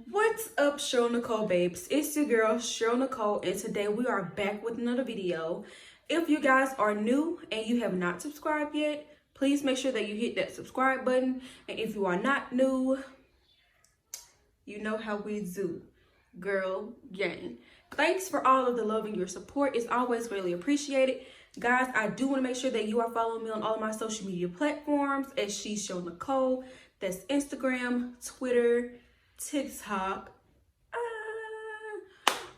What's up, shescherylnicole babes? It's your girl shescherylnicole, and today we are back with another video. If you guys are new and you have not subscribed yet, please make sure that you hit that subscribe button. And if you are not new, you know how we do, girl gang. Thanks for all of the love and your support. It's always really appreciated. Guys, I do want to make sure that you are following me on all of my social media platforms as shescherylnicole. That's Instagram, Twitter, TikTok.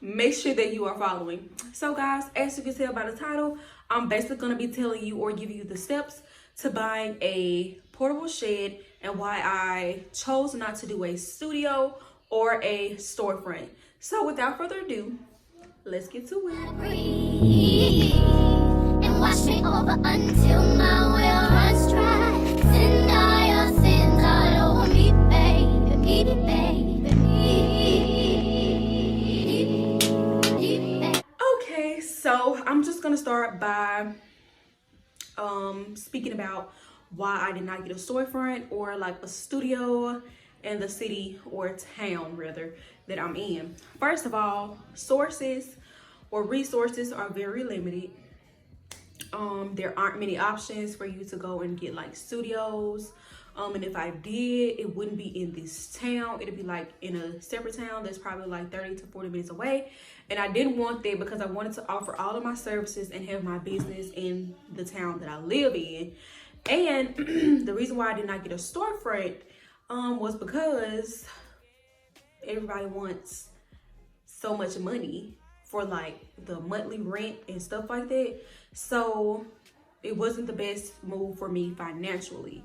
Make sure that you are following. So guys, as you can tell by the title, I'm basically going to be telling you or giving you the steps to buying a portable shed and why I chose not to do a studio or a storefront. So without further ado, let's get to it. Breathe and wash me over until my will runs dry. Send all your sins all over me, baby, baby. Okay, so I'm just gonna start by speaking about why I did not get a storefront or like a studio in the city or town rather that I'm in. First of all, sources or resources are very limited. There aren't many options for you to go and get like studios. And if I did, it wouldn't be in this town. It'd be like in a separate town that's probably like 30 to 40 minutes away. And I didn't want that because I wanted to offer all of my services and have my business in the town that I live in. And the reason why I did not get a storefront was because everybody wants so much money for like the monthly rent and stuff like that. So it wasn't the best move for me financially.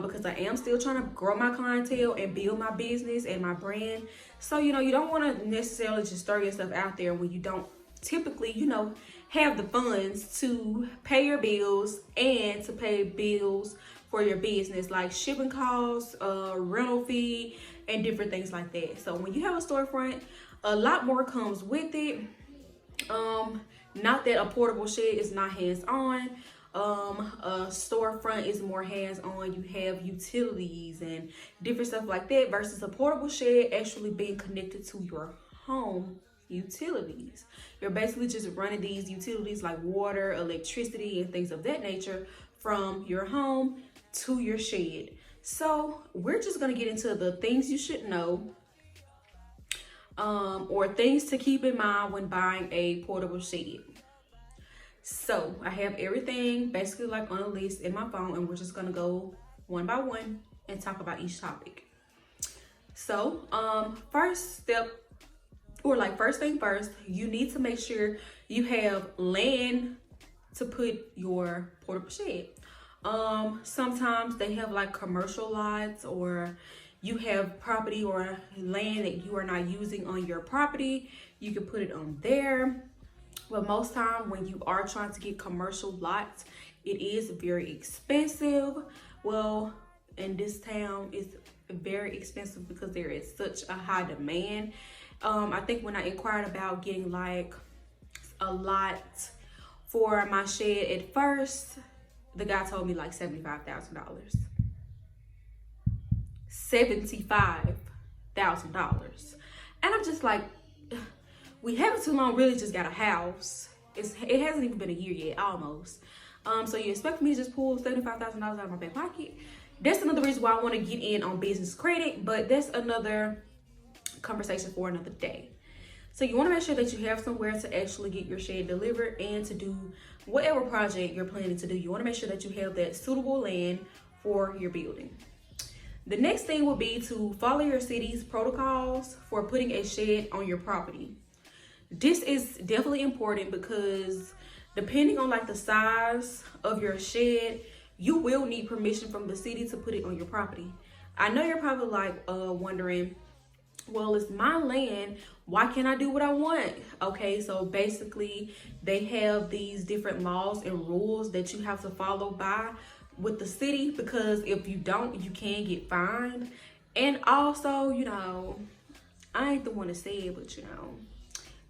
Because I am still trying to grow my clientele and build my business and my brand. So, you don't want to necessarily just throw yourself out there when you don't typically, have the funds to pay your bills and to pay bills for your business, like shipping costs, rental fee, and different things like that. So when you have a storefront, a lot more comes with it. Not that a portable shed is not hands-on. A storefront is more hands-on. You have utilities and different stuff like that versus a portable shed actually being connected to your home utilities. You're basically just running these utilities like water, electricity, and things of that nature from your home to your shed. So we're just going to get into the things you should know or things to keep in mind when buying a portable shed. So I have everything basically like on a list in my phone, and we're just gonna go one by one and talk about each topic. So first step, or like first thing first, you need to make sure you have land to put your portable shed. Sometimes they have like commercial lots, or you have property or land that you are not using on your property. You can put it on there. But most time when you are trying to get commercial lots, it is very expensive. Well, in this town, it's very expensive because there is such a high demand. I think when I inquired about getting like a lot for my shed at first, the guy told me like $75,000. $75,000. And I'm just like, we haven't too long really just got a house. It hasn't even been a year yet, almost. So you expect me to just pull $75,000 out of my back pocket? That's another reason why I want to get in on business credit, but that's another conversation for another day. So you want to make sure that you have somewhere to actually get your shed delivered and to do whatever project you're planning to do. You want to make sure that you have that suitable land for your building. The next thing will be to follow your city's protocols for putting a shed on your property. This is definitely important because depending on like the size of your shed, you will need permission from the city to put it on your property. I know you're probably like wondering, well, it's my land, why can't I do what I want? Okay, so basically they have these different laws and rules that you have to follow by with the city, because if you don't, you can get fined. And also, I ain't the one to say it, but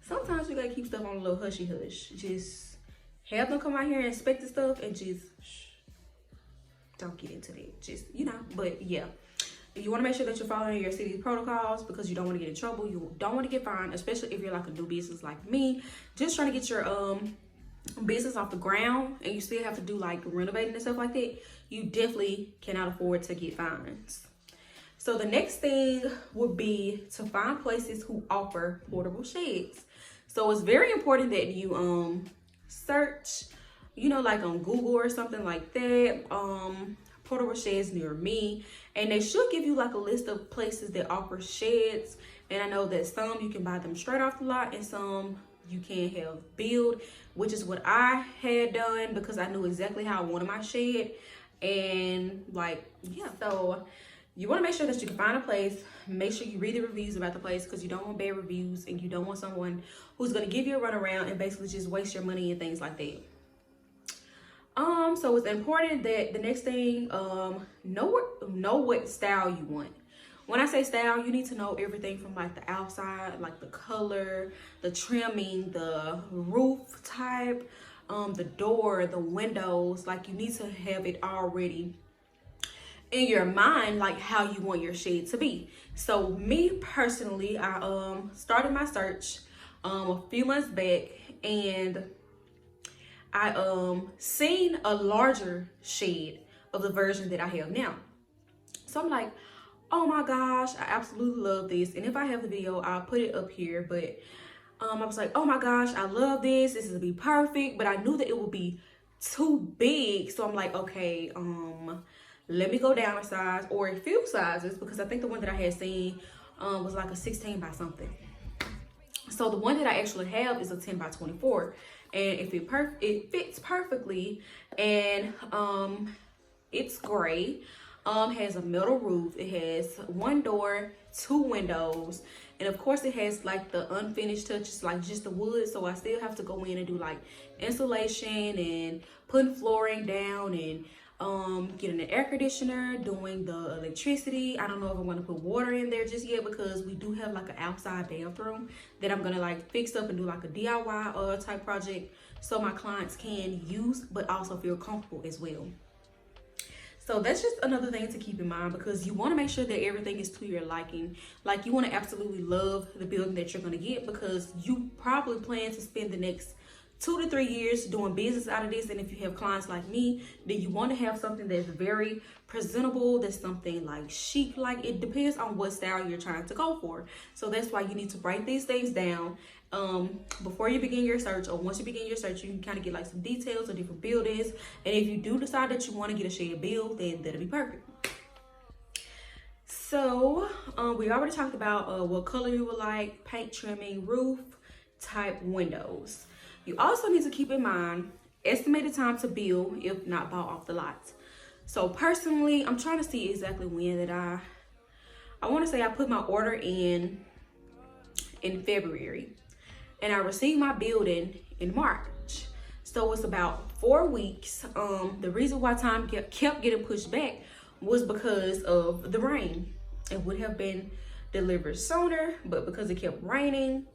sometimes you gotta keep stuff on a little hushy hush. Just have them come out here and inspect the stuff and just don't get into that. Just, but yeah. You want to make sure that you're following your city protocols because you don't want to get in trouble. You don't want to get fined, especially if you're like a new business like me, just trying to get your business off the ground and you still have to do like renovating and stuff like that. You definitely cannot afford to get fines. So the next thing would be to find places who offer portable sheds. So it's very important that you search, you know, like on Google or something like that, portable sheds near me, and they should give you like a list of places that offer sheds. And I know that some you can buy them straight off the lot and some you can have build, which is what I had done because I knew exactly how I wanted my shed. And like, yeah, so you want to make sure that you can find a place. Make sure you read the reviews about the place because you don't want bad reviews and you don't want someone who's going to give you a runaround and basically just waste your money and things like that. So it's important that the next thing, know what style you want. When I say style, you need to know everything from like the outside, like the color, the trimming, the roof type, the door, the windows. Like you need to have it already in your mind, like how you want your shed to be. So me personally, I started my search a few months back, and I seen a larger shed of the version that I have now. So I'm like, oh my gosh, I absolutely love this. And if I have the video, I'll put it up here. But I was like, oh my gosh, I love this. This is gonna be perfect. But I knew that it would be too big. So I'm like, okay, let me go down a size or a few sizes, because I think the one that I had seen was like a 16 by something. So the one that I actually have is a 10 by 24, and it fits perfectly, and it's gray. Has a metal roof. It has one door, 2 windows, and of course it has like the unfinished touches, like just the wood. So I still have to go in and do like insulation and putting flooring down and getting an air conditioner, doing the electricity. I don't know if I want to put water in there just yet because we do have like an outside bathroom that I'm gonna like fix up and do like a DIY type project so my clients can use but also feel comfortable as well. So that's just another thing to keep in mind, because you want to make sure that everything is to your liking. Like you want to absolutely love the building that you're going to get, because you probably plan to spend the next 2 to 3 years doing business out of this. And if you have clients like me, then you want to have something that's very presentable, that's something like chic. Like it depends on what style you're trying to go for. So that's why you need to write these things down before you begin your search, or once you begin your search, you can kind of get like some details of different buildings. And if you do decide that you want to get a shed build, then that'll be perfect. So we already talked about what color you would like, paint, trimming, roof type, windows. You also need to keep in mind estimated time to build if not bought off the lot. So personally, I'm trying to see exactly when that I want to say I put my order in February, and I received my building in March. So it's about 4 weeks. The reason why time kept getting pushed back was because of the rain. It would have been delivered sooner, but because it kept raining,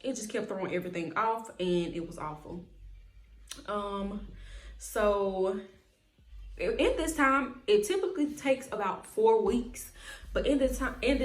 it just kept throwing everything off, and it was awful. So in this time, it typically takes about 4 weeks. But in this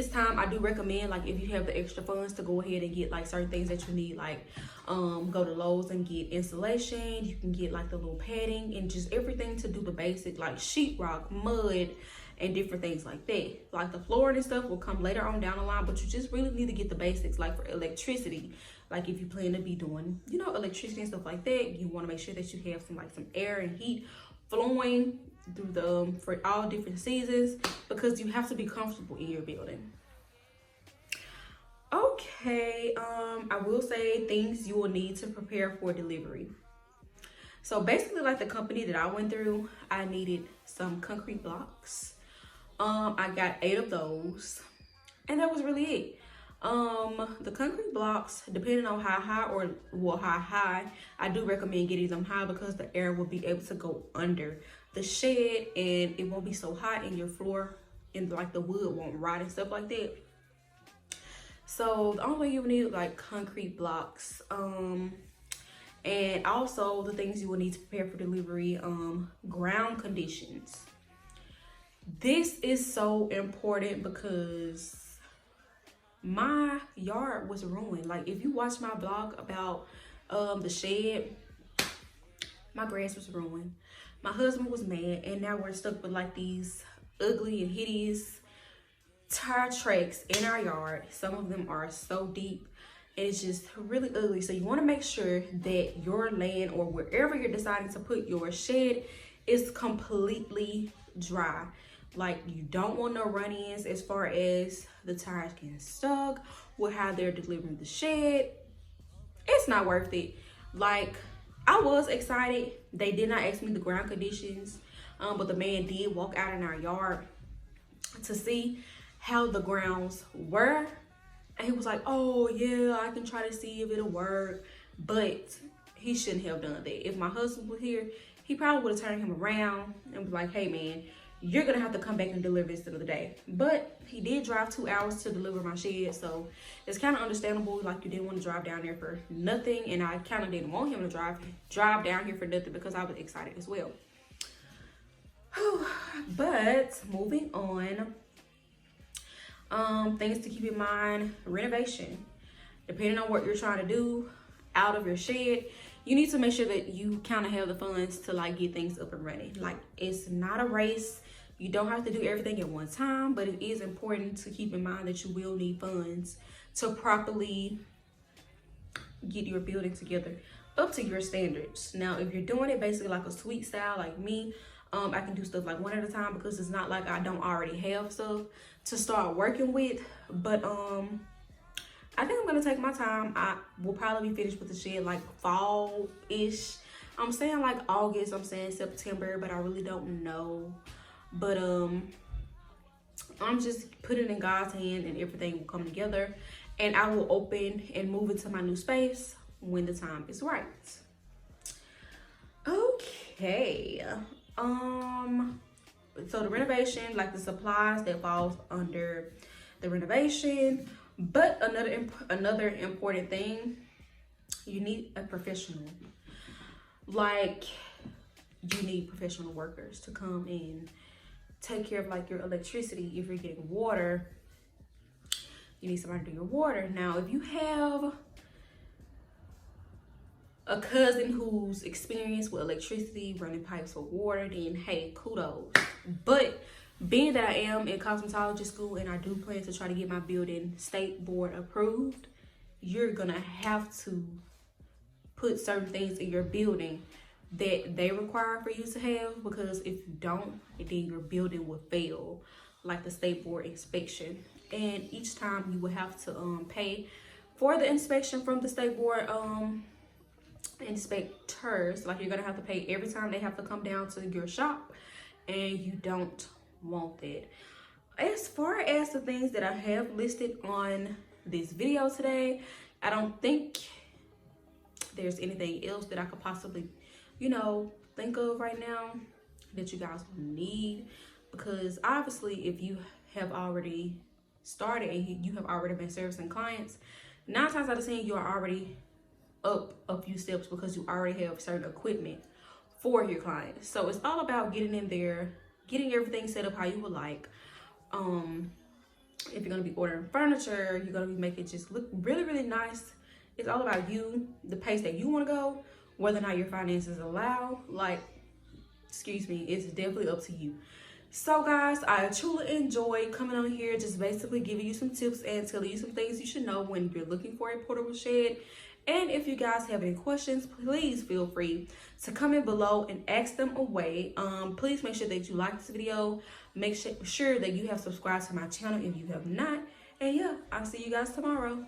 time, I do recommend, like, if you have the extra funds, to go ahead and get like certain things that you need, like go to Lowe's and get insulation. You can get like the little padding and just everything to do the basic, like sheetrock, mud, and different things like that. Like the flooring and stuff will come later on down the line, but you just really need to get the basics. Like for electricity, like if you plan to be doing, you know, electricity and stuff like that, you want to make sure that you have some air and heat flowing through the for all different seasons, because you have to be comfortable in your building. Okay, I will say things you will need to prepare for delivery. So basically, like the company that I went through, I needed some concrete blocks. I got 8 of those, and that was really it. The concrete blocks, depending on how high, I do recommend getting them high, because the air will be able to go under the shed and it won't be so hot, and your floor and like the wood won't rot and stuff like that. So the only way you will need like concrete blocks, and also the things you will need to prepare for delivery, ground conditions. This is so important because my yard was ruined. Like, if you watch my blog about the shed, my grass was ruined. My husband was mad, and now we're stuck with like these ugly and hideous tire tracks in our yard. Some of them are so deep, and it's just really ugly. So you want to make sure that your land or wherever you're deciding to put your shed is completely dry. Like, you don't want no run-ins as far as the tires getting stuck with how they're delivering the shed. It's not worth it. Like, I was excited. They did not ask me the ground conditions, but the man did walk out in our yard to see how the grounds were. And he was like, oh yeah, I can try to see if it'll work. But he shouldn't have done that. If my husband was here, he probably would have turned him around and was like, hey man, you're gonna have to come back and deliver this another day. But he did drive 2 hours to deliver my shed, so it's kind of understandable. Like, you didn't want to drive down there for nothing, and I kind of didn't want him to drive down here for nothing because I was excited as well. But moving on, things to keep in mind: renovation. Depending on what you're trying to do out of your shed, you need to make sure that you kind of have the funds to like get things up and running. Like, it's not a race. You don't have to do everything at one time, but it is important to keep in mind that you will need funds to properly get your building together up to your standards. Now, if you're doing it basically like a suite style like me, I can do stuff like one at a time because it's not like I don't already have stuff to start working with. But I think I'm gonna take my time. I will probably be finished with the shed like fall-ish. I'm saying like August, I'm saying September, but I really don't know. But I'm just putting it in God's hand, and everything will come together, and I will open and move into my new space when the time is right. Okay. So the renovation, like the supplies that falls under the renovation. But another important thing, you need a professional. Like, you need professional workers to come and take care of like your electricity. If you're getting water, you need somebody to do your water. Now, if you have a cousin who's experienced with electricity, running pipes for water, then hey, kudos. But being that I am in cosmetology school and I do plan to try to get my building state board approved, you're gonna have to put certain things in your building that they require for you to have, because if you don't, then your building will fail, like the state board inspection. And each time you will have to pay for the inspection from the state board inspectors. Like, you're gonna have to pay every time they have to come down to your shop, and you don't want that. As far as the things that I have listed on this video today, I don't think there's anything else that I could possibly, you know, think of right now that you guys need, because obviously if you have already started and you have already been servicing clients, 9 times out of 10 you are already up a few steps because you already have certain equipment for your clients. So it's all about getting in there, getting everything set up how you would like. If you're gonna be ordering furniture, you're gonna be making it just look really, really nice. It's all about you, the pace that you want to go, whether or not your finances allow. Like, excuse me, it's definitely up to you. So guys, I truly enjoyed coming on here, just basically giving you some tips and telling you some things you should know when you're looking for a portable shed. And if you guys have any questions, please feel free to comment below and ask them away. Please make sure that you like this video. Make sure that you have subscribed to my channel if you have not. And yeah, I'll see you guys tomorrow.